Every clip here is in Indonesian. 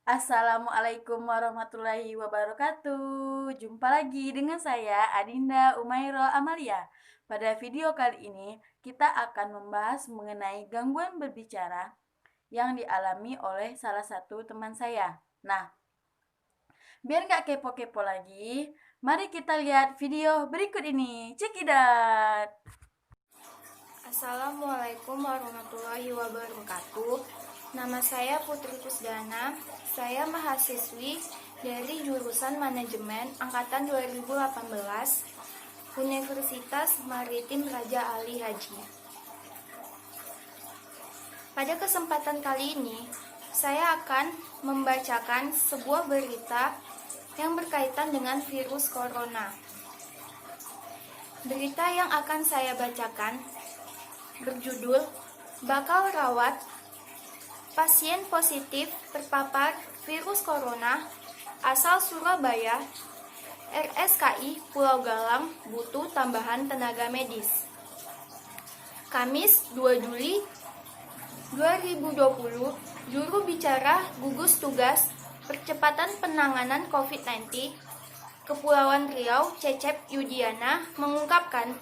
Assalamualaikum warahmatullahi wabarakatuh. Jumpa lagi dengan saya Adinda Umairo Amalia. Pada video kali ini kita akan membahas mengenai gangguan berbicara yang dialami oleh salah satu teman saya. Nah, biar nggak kepo-kepo lagi, mari kita lihat video berikut ini. Check it out. Assalamualaikum warahmatullahi wabarakatuh. Nama saya Putri Kusdana. Saya mahasiswi dari jurusan Manajemen Angkatan 2018 Universitas Maritim Raja Ali Haji. Pada kesempatan kali ini, saya akan membacakan sebuah berita yang berkaitan dengan virus corona. Berita yang akan saya bacakan berjudul Bakal Rawat Pasien Positif Terpapar Virus Corona Asal Surabaya, RSKI Pulau Galang butuh tambahan tenaga medis. Kamis 2 Juli 2020, juru bicara gugus tugas percepatan penanganan COVID-19 Kepulauan Riau, Cecep Yudiana, mengungkapkan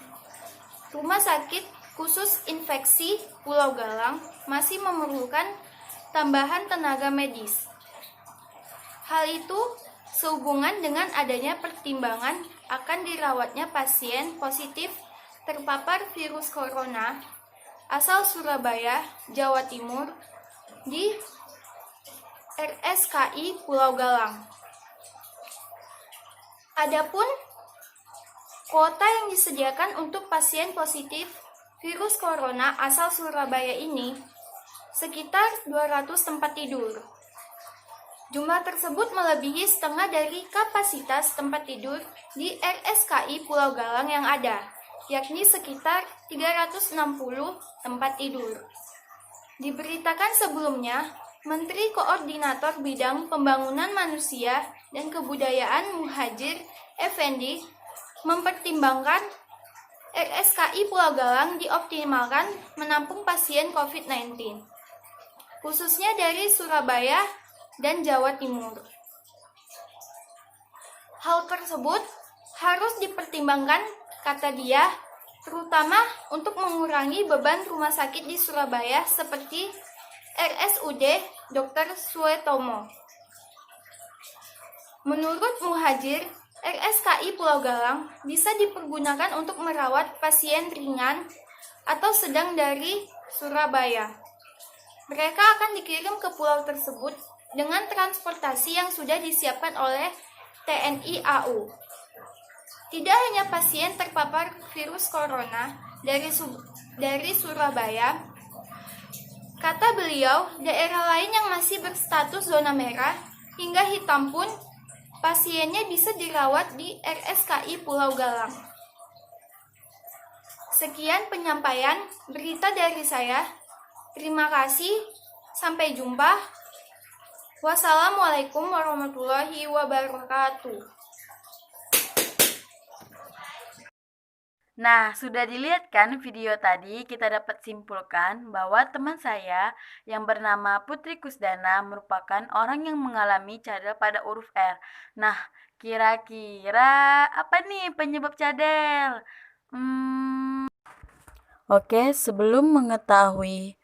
Rumah Sakit Khusus Infeksi Pulau Galang masih memerlukan tambahan tenaga medis. Hal itu sehubungan dengan adanya pertimbangan akan dirawatnya pasien positif terpapar virus corona asal Surabaya, Jawa Timur di RSKI Pulau Galang. Adapun kuota yang disediakan untuk pasien positif virus corona asal Surabaya ini sekitar 200 tempat tidur. Jumlah tersebut melebihi setengah dari kapasitas tempat tidur di RSKI Pulau Galang yang ada, yakni sekitar 360 tempat tidur. Diberitakan sebelumnya, Menteri Koordinator Bidang Pembangunan Manusia dan Kebudayaan Muhadjir Effendi mempertimbangkan RSKI Pulau Galang dioptimalkan menampung pasien COVID-19, khususnya dari Surabaya dan Jawa Timur. Hal tersebut harus dipertimbangkan, kata dia, terutama untuk mengurangi beban rumah sakit di Surabaya seperti RSUD Dr. Suetomo. Menurut Muhadjir, RSKI Pulau Galang bisa dipergunakan untuk merawat pasien ringan atau sedang dari Surabaya. Mereka akan dikirim ke pulau tersebut dengan transportasi yang sudah disiapkan oleh TNI AU. Tidak hanya pasien terpapar virus corona dari Surabaya, kata beliau, daerah lain yang masih berstatus zona merah hingga hitam pun pasiennya bisa dirawat di RSKI Pulau Galang. Sekian penyampaian berita dari saya. Terima kasih. Sampai jumpa. Wassalamualaikum warahmatullahi wabarakatuh. Nah, sudah dilihat kan video tadi, kita dapat simpulkan bahwa teman saya yang bernama Putri Kusdana merupakan orang yang mengalami cadel pada huruf R. Nah, kira-kira apa nih penyebab cadel? Oke, sebelum mengetahui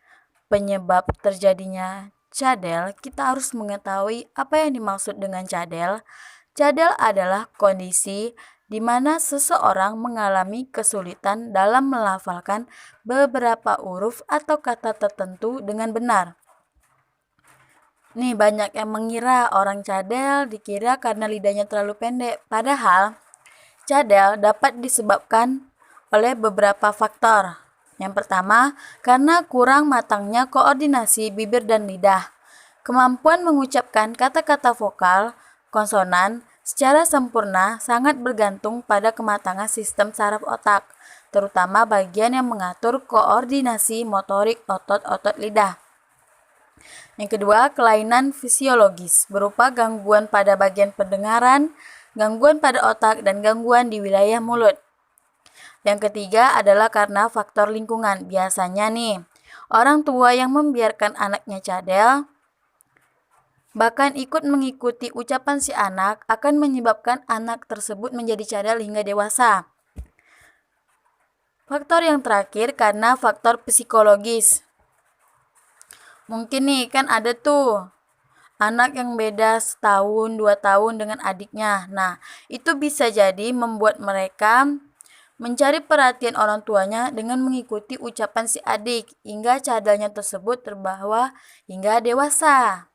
penyebab terjadinya cadel, kita harus mengetahui apa yang dimaksud dengan cadel. Cadel adalah kondisi di mana seseorang mengalami kesulitan dalam melafalkan beberapa huruf atau kata tertentu dengan benar. Nih, banyak yang mengira orang cadel dikira karena lidahnya terlalu pendek. Padahal, cadel dapat disebabkan oleh beberapa faktor. Yang pertama, karena kurang matangnya koordinasi bibir dan lidah. Kemampuan mengucapkan kata-kata vokal, konsonan, secara sempurna sangat bergantung pada kematangan sistem saraf otak, terutama bagian yang mengatur koordinasi motorik otot-otot lidah. Yang kedua, kelainan fisiologis berupa gangguan pada bagian pendengaran, gangguan pada otak, dan gangguan di wilayah mulut. Yang ketiga adalah karena faktor lingkungan. Biasanya nih, orang tua yang membiarkan anaknya cadel bahkan ikut mengikuti ucapan si anak akan menyebabkan anak tersebut menjadi cadel hingga dewasa. Faktor yang terakhir karena faktor psikologis. Mungkin nih kan ada tuh anak yang beda setahun 2 tahun dengan adiknya. Nah, itu bisa jadi membuat mereka mencari perhatian orang tuanya dengan mengikuti ucapan si adik hingga cadelnya tersebut terbawa hingga dewasa.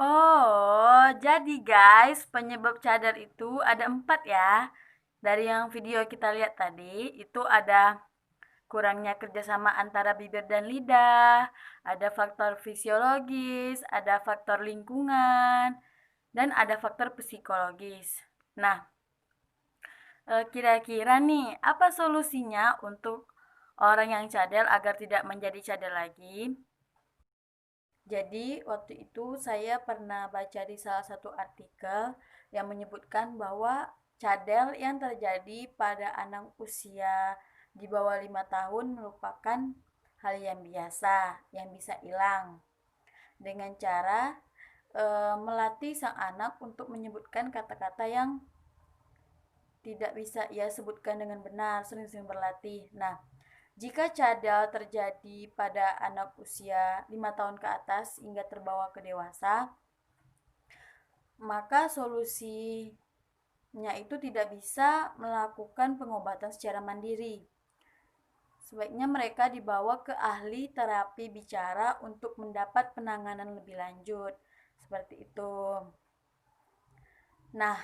Oh, jadi guys, penyebab cadel itu ada 4 ya. Dari yang video kita lihat tadi, itu ada kurangnya kerjasama antara bibir dan lidah, ada faktor fisiologis, ada faktor lingkungan, dan ada faktor psikologis. Nah, kira-kira nih, apa solusinya untuk orang yang cadel agar tidak menjadi cadel lagi? Jadi, waktu itu saya pernah baca di salah satu artikel yang menyebutkan bahwa cadel yang terjadi pada anak usia di bawah 5 tahun merupakan hal yang biasa, yang bisa hilang dengan cara melatih sang anak untuk menyebutkan kata-kata yang tidak bisa ia sebutkan dengan benar, sering-sering berlatih. Nah, jika cadel terjadi pada anak usia 5 tahun ke atas hingga terbawa ke dewasa, maka solusinya itu tidak bisa melakukan pengobatan secara mandiri. Sebaiknya mereka dibawa ke ahli terapi bicara untuk mendapat penanganan lebih lanjut. Seperti itu. Nah,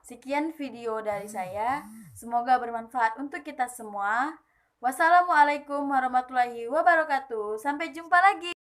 sekian video dari saya. Semoga bermanfaat untuk kita semua. Wassalamualaikum warahmatullahi wabarakatuh. Sampai jumpa lagi.